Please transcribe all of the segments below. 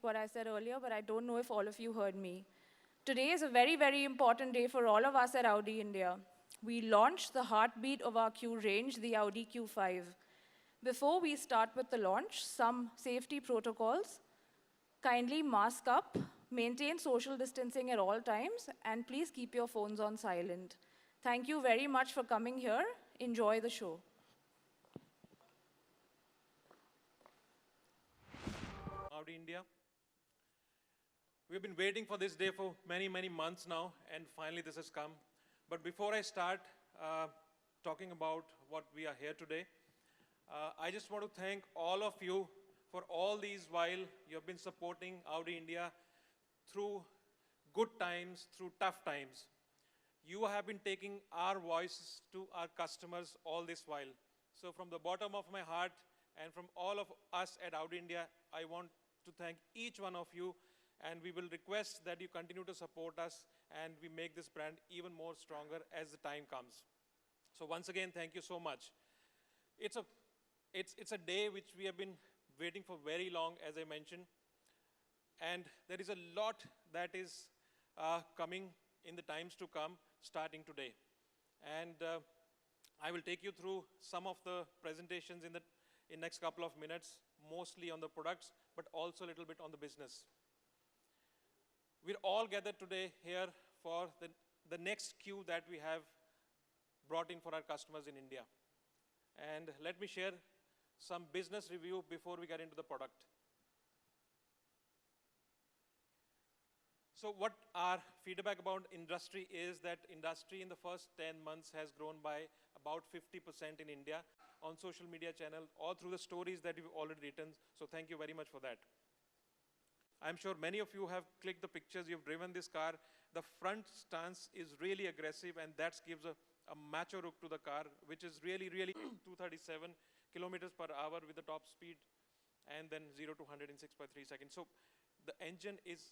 what I said earlier, but I don't know if all of you heard me. Today is a very, very important day for all of us at Audi India. We launched the heartbeat of our Q range, the Audi Q5. Before we start with the launch, some safety protocols. Kindly mask up, maintain social distancing at all times, and please keep your phones on silent. Thank you very much for coming here. Enjoy the show. Audi India. We've been waiting for this day for many, many months now, and finally this has come. But before I start talking about what we are here today, I just want to thank all of you for all these while you have been supporting Audi India through good times, through tough times. You have been taking our voices to our customers all this while. So from the bottom of my heart and from all of us at Audi India, I want to thank each one of you, and we will request that you continue to support us and we make this brand even more stronger as the time comes. So once again, thank you so much. It's a day which we have been waiting for very long, as I mentioned, and there is a lot that is coming in the times to come, starting today. And I will take you through some of the presentations in next couple of minutes, mostly on the products, but also a little bit on the business. We're all gathered today here for the next Q that we have brought in for our customers in India. And let me share some business review before we get into the product. So what our feedback about industry is that industry in the first 10 months has grown by about 50% in India on social media channel, all through the stories that you've already written. So thank you very much for that. I'm sure many of you have clicked the pictures, you've driven this car. The front stance is really aggressive, and that gives a macho look to the car, which is really 237 kilometers per hour with the top speed, and then 0 to 100 in 6.3 seconds. So the engine is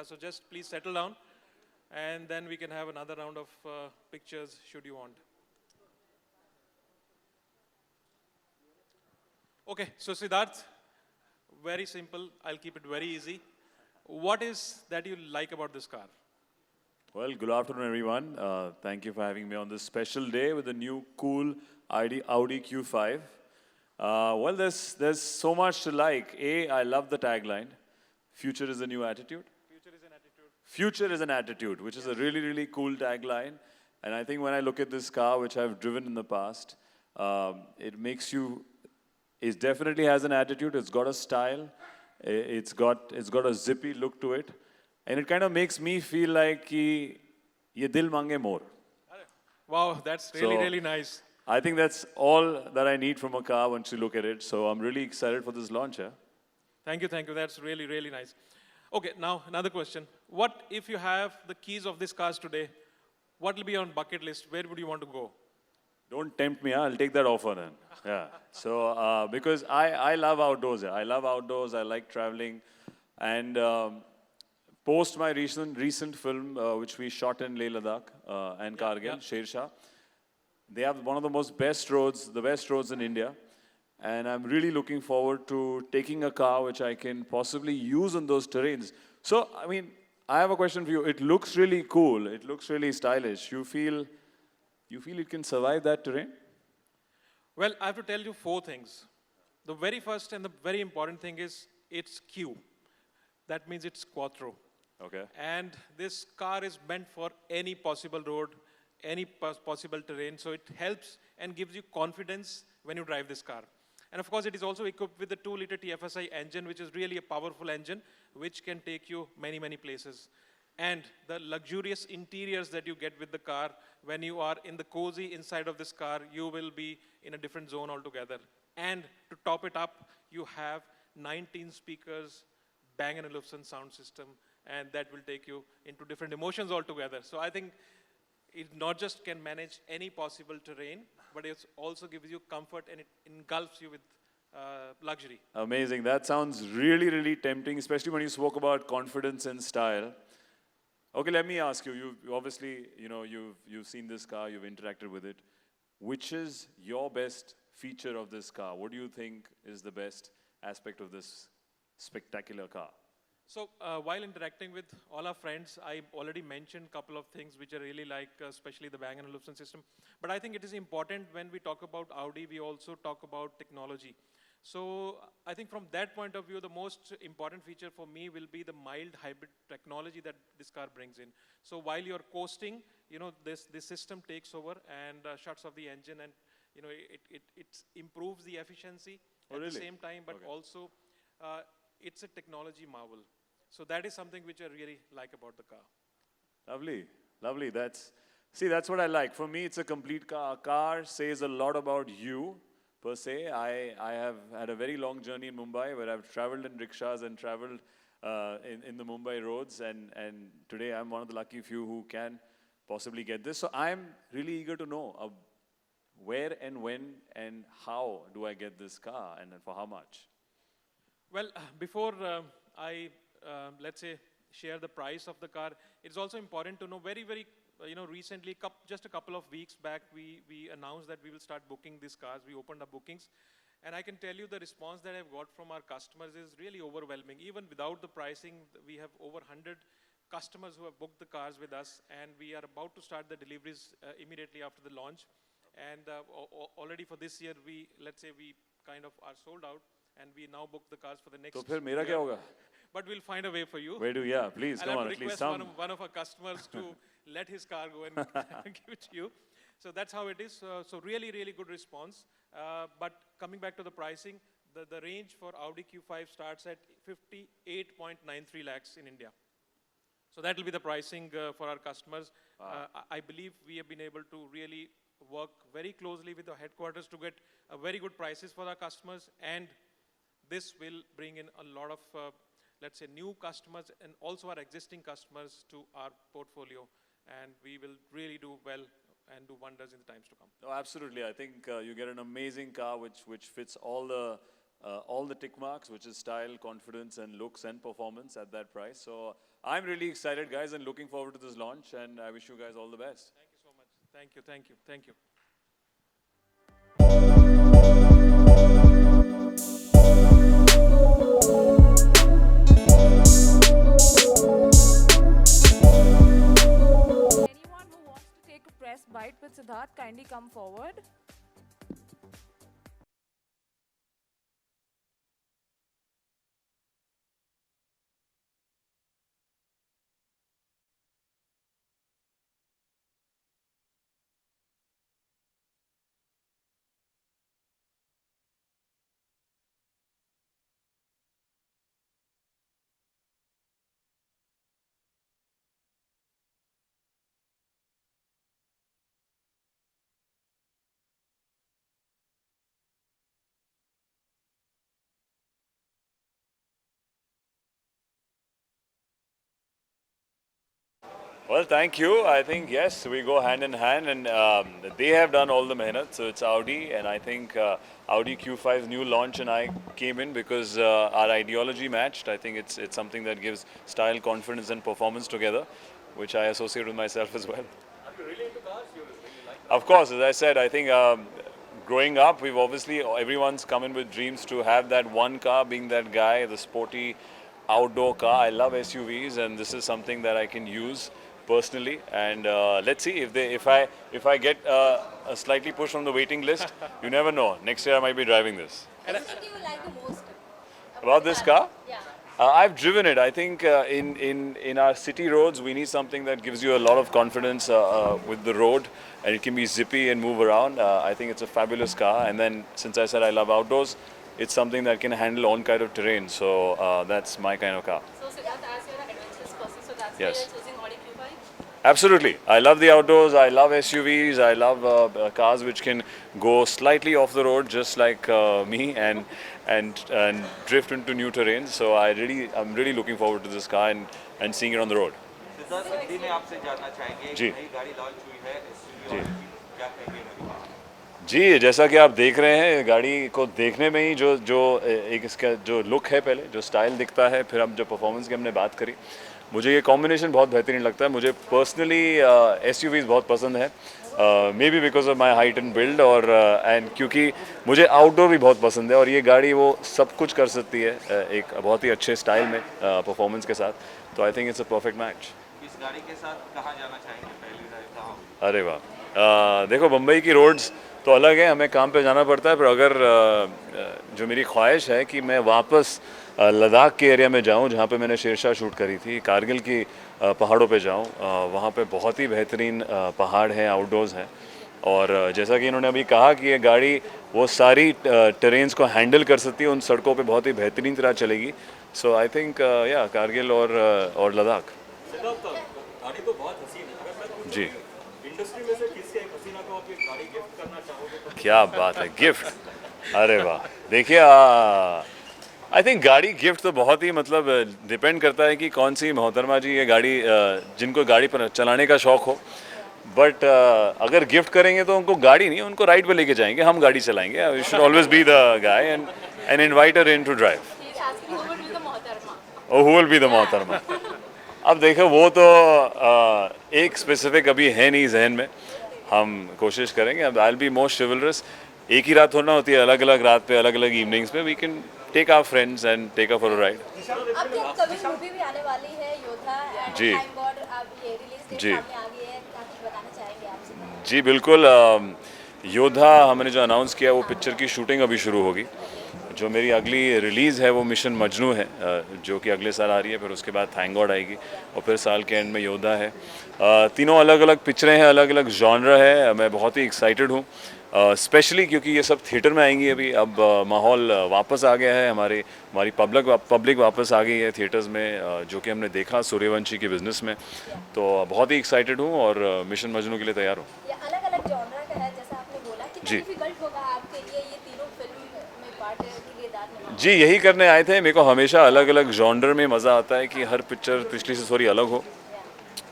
So just please settle down, and then we can have another round of pictures should you want. Okay, so Siddharth, very simple. I'll keep it very easy. What is that you like about this car? Well, good afternoon, everyone. Thank you for having me on this special day with the new cool Audi Q5. Well, there's so much to like. I love the tagline, "Future is a new attitude." Future is an attitude. Future is an attitude, which is a really, really cool tagline. And I think when I look at this car, which I've driven in the past, it makes you, it definitely has an attitude. It's got a style. It's got a zippy look to it. And it kind of makes me feel like कि ये दिल मांगे more. Wow, that's really, So- really nice. I think that's all that I need from a car once you look at it. So I'm really excited for this launch. Yeah? Thank you, thank you. That's really, really nice. Okay, now another question. What if you have the keys of these cars today? What will be on bucket list? Where would you want to go? Don't tempt me. I'll take that offer then. Yeah. So because I love outdoors. Yeah. I love outdoors. I like traveling. And post my recent film, which we shot in Leh Ladakh and Kargil, yeah. Sher Shah, they have one of the best roads in India. And I'm really looking forward to taking a car which I can possibly use on those terrains. So, I mean, I have a question for you. It looks really cool. It looks really stylish. You feel it can survive that terrain? Well, I have to tell you four things. The very first and the very important thing is it's Q. That means it's Quattro. Okay. And this car is meant for any possible road, any possible terrain. So it helps and gives you confidence when you drive this car. And of course, it is also equipped with the 2-liter TFSI engine, which is really a powerful engine, which can take you many, many places. And the luxurious interiors that you get with the car, when you are in the cozy inside of this car, you will be in a different zone altogether. And to top it up, you have 19 speakers, Bang & Olufsen sound system, and that will take you into different emotions altogether. So I think it not just can manage any possible terrain, but it also gives you comfort and it engulfs you with luxury. Amazing. That sounds really, really tempting, especially when you spoke about confidence and style. Okay, let me ask you. You obviously, you've seen this car, you've interacted with it. Which is your best feature of this car? What do you think is the best aspect of this spectacular car? So while interacting with all our friends, I already mentioned a couple of things which I really like, especially the Bang & Olufsen system. But I think it is important when we talk about Audi, we also talk about technology. So I think from that point of view, the most important feature for me will be the mild hybrid technology that this car brings in. So while you're coasting, this system takes over and shuts off the engine, and it improves the efficiency at the same time, but also it's a technology marvel. So that is something which I really like about the car. Lovely, lovely. That's what I like. For me, it's a complete car. A car says a lot about you, per se. I have had a very long journey in Mumbai where I've traveled in rickshaws and traveled in the Mumbai roads, and today I'm one of the lucky few who can possibly get this. So I'm really eager to know where and when and how do I get this car, and for how much? Well, before I, let's say, share the price of the car, it's also important to know very, very, recently, just a couple of weeks back, we announced that we will start booking these cars. We opened up bookings. And I can tell you the response that I've got from our customers is really overwhelming. Even without the pricing, we have over 100 customers who have booked the cars with us, and we are about to start the deliveries immediately after the launch. And already for this year, we kind of are sold out. And we now book the cars for the next So फिर मेरा year. क्या होगा? But we'll find a way for you. Please, I'll come have on, to at least request some. one of our customers to let his car go and give it to you. So that's how it is. So really, really good response. But coming back to the pricing, the range for Audi Q5 starts at 58.93 lakhs in India. So that will be the pricing for our customers. I believe we have been able to really work very closely with the headquarters to get very good prices for our customers, and this will bring in a lot of, let's say, new customers and also our existing customers to our portfolio, and we will really do well and do wonders in the times to come. No, absolutely. I think you get an amazing car which fits all the tick marks, which is style, confidence, and looks and performance at that price. So I'm really excited, guys, and looking forward to this launch. And I wish you guys all the best. Thank you so much. Thank you, thank you, thank you. Anyone who wants to take a press bite with Siddharth, kindly come forward. Well, thank you. I think, yes, we go hand in hand, and they have done all the mehnat. So it's Audi, and I think Audi Q5's new launch, and I came in because our ideology matched. I think it's something that gives style, confidence, and performance together, which I associate with myself as well. Are you really into cars? You really like? Of course, as I said, I think growing up, we've obviously, everyone's come in with dreams to have that one car, being that guy, the sporty outdoor car. I love SUVs, and this is something that I can use personally. And let's see if I get a slightly push from the waiting list. You never know. Next year I might be driving this. Which city you like the most? About this car? Yeah. I've driven it. I think in our city roads, we need something that gives you a lot of confidence with the road, and it can be zippy and move around. I think it's a fabulous car. And then, since I said I love outdoors, it's something that can handle all kind of terrain. So that's my kind of car. So Siddharth, as you're an adventurous person, so that's Yes. why you're choosing Audi Q5? Absolutely. I love the outdoors. I love SUVs. I love cars which can go slightly off the road, just like me, and drift into new terrains. So I'm really looking forward to this car and seeing it on the road. Siddharth Hindi में आपसे जानना चाहेंगे जी। एक नई गाड़ी launch हुई है SUV जी। और क्या कहेंगे मेरे बारे में? जी, जैसा कि आप देख रहे हैं, गाड़ी को देखने में ही जो एक इसका जो लुक है, पहले जो स्टाइल दिखता है, फिर अब जो परफॉर्मेंस की हमने बात करी, मुझे ये कॉम्बिनेशन बहुत बेहतरीन लगता है. मुझे पर्सनली SUVs बहुत पसंद है, may be because of my height and build, और एंड क्योंकि मुझे आउटडोर भी बहुत पसंद है, और ये गाड़ी वो सब कुछ कर सकती है एक बहुत ही अच्छे स्टाइल में परफॉर्मेंस के साथ. तो I think it's a perfect match. इस गाड़ी के साथ कहाँ जाना चाहेंगे पहली ड्राइव कहाँ होगी? अरे वाह, देखो बम्बई की रोड्स तो अलग है, हमें काम पे जाना पड़ता है, पर अगर जो मेरी ख्वाहिश है कि मैं वापस लद्दाख के एरिया में जाऊं, जहां पे मैंने शेरशाह शूट करी थी, कारगिल की पहाड़ों पे जाऊं, वहां पे बहुत ही बेहतरीन पहाड़ हैं, आउटडोर्स हैं, और जैसा कि इन्होंने अभी कहा कि ये गाड़ी वो सारी टेरेन्स को हैंडल कर सकती है, उन सड़कों पे बहुत ही बेहतरीन तरह चलेगी. सो आई थिंक या कारगिल और लद्दाख. सिद्धार्थ, गाड़ी तो बहुत हसीन है. अगर मैं पूछूं जी, इंडस्ट्री में से किसी एक हसीना को आप ये गाड़ी गिफ्ट करना चाहोगे तो क्या बात है, गिफ्ट. अरे वाह, देखिए आई थिंक गाड़ी गिफ्ट तो बहुत ही मतलब डिपेंड करता है कि कौन सी मोहतरमा जी ये गाड़ी जिनको गाड़ी पर चलाने का शौक़ हो. बट अगर गिफ्ट करेंगे तो उनको गाड़ी नहीं, उनको राइड पे लेके जाएंगे, हम गाड़ी चलाएंगे. We should always be the guy and invite her in to drive. Who will be the मोहतरमा? हु विल बी द मोहतरमा. अब देखो वो तो एक स्पेसिफिक अभी है नहीं जहन में, हम कोशिश करेंगे. अब आई विल बी मोस्ट चिवलरस. एक ही रात होना होती है, अलग अलग रात पे, अलग अलग इवनिंग्स पे we can take our friends and take a for a ride. अब ये कभी मूवी भी आने वाली है योद्धा एंड जी। थैंक गॉड अब ये रिलीज डेट जी। सामने आ गई है, क्या कुछ बताना चाहेंगे आप? जी बिल्कुल. योद्धा हमने जो अनाउंस किया वो पिक्चर की शूटिंग अभी शुरू होगी. जो मेरी अगली रिलीज़ है वो मिशन मजनू है, जो कि अगले साल आ रही है. फिर उसके बाद थैंक गॉड आएगी, और फिर साल के एंड में योद्धा है. तीनों अलग अलग पिक्चरें हैं, अलग अलग जॉनर है. मैं बहुत ही एक्साइटेड हूँ, स्पेशली क्योंकि ये सब थिएटर में आएंगी अभी. अब माहौल वापस आ गया है, हमारी पब्लिक वापस आ गई है थिएटर्स में, जो कि हमने देखा सूर्यवंशी के बिजनेस में. तो बहुत ही एक्साइटेड हूँ और मिशन मजनू के लिए तैयार हूँ. ये अलग अलग जॉनर का है जैसा आपने बोला, कितना जी। डिफिकल्ट होगा आपके लिए ये तीनों फिल्म में पार्ट किरदार निभाना? जी, यही करने आए थे. मेरे को हमेशा अलग अलग जॉनर में मज़ा आता है कि हर पिक्चर पिछली से थोड़ी अलग हो.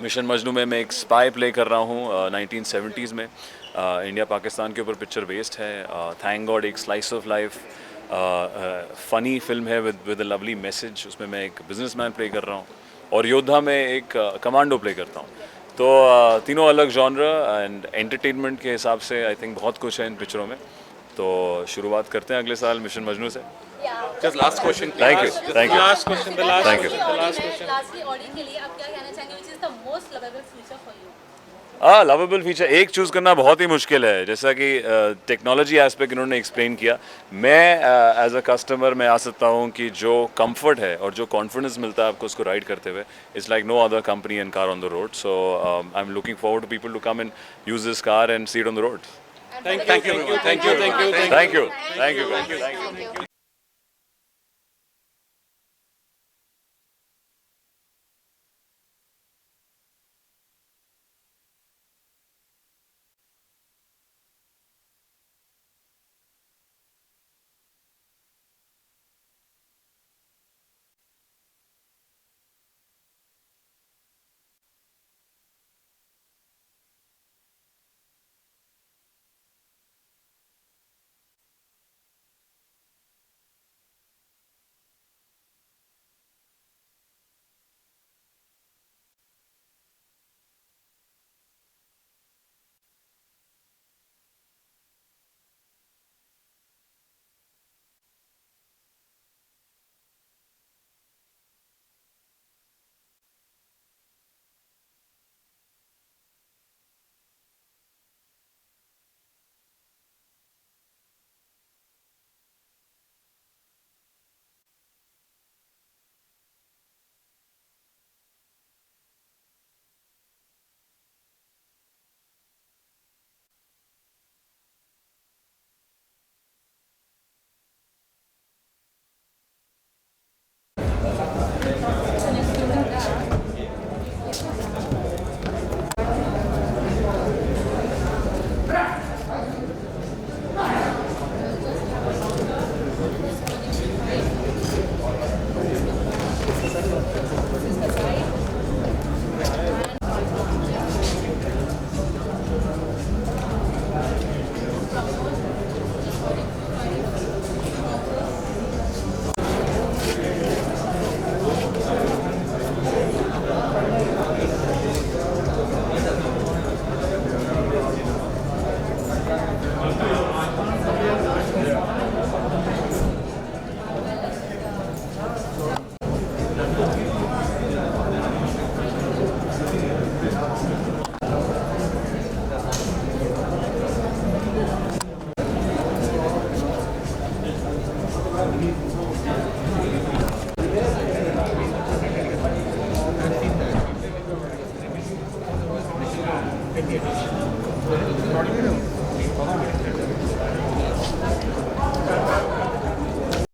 मिशन मजनू में मैं एक स्पाई प्ले कर रहा हूँ 1970s में. इंडिया पाकिस्तान के ऊपर पिक्चर बेस्ड है. थैंक गॉड एक slice of life funny film है विद अ लवली मैसेज. उसमें मैं एक बिजनेसमैन प्ले कर रहा हूँ. और योद्धा में एक कमांडो प्ले करता हूँ. तो तीनों अलग जॉनर एंड एंटरटेनमेंट के हिसाब से आई थिंक बहुत कुछ है इन पिक्चरों में. तो शुरुआत करते हैं अगले साल मिशन मजनू से. Just last question. Thank you. Last question, the last Thank you. question, the last question. Lastly audience के लिए आप क्या कहना चाहेंगे which is the most lovable feature for you? Lovable feature एक चूज़ करना बहुत ही मुश्किल है. जैसा कि टेक्नोलॉजी एस्पेक्ट इन्होंने एक्सप्लेन किया. मैं एज अ कस्टमर मैं आ सकता हूँ कि जो कंफर्ट है और जो कॉन्फिडेंस मिलता है आपको उसको राइड करते हुए, it's like no other company and car on the road. So I am looking forward to people to come and use this car and see it on the road. Thank you, thank you, thank you, thank you. Thank you. Thank you. Thank you.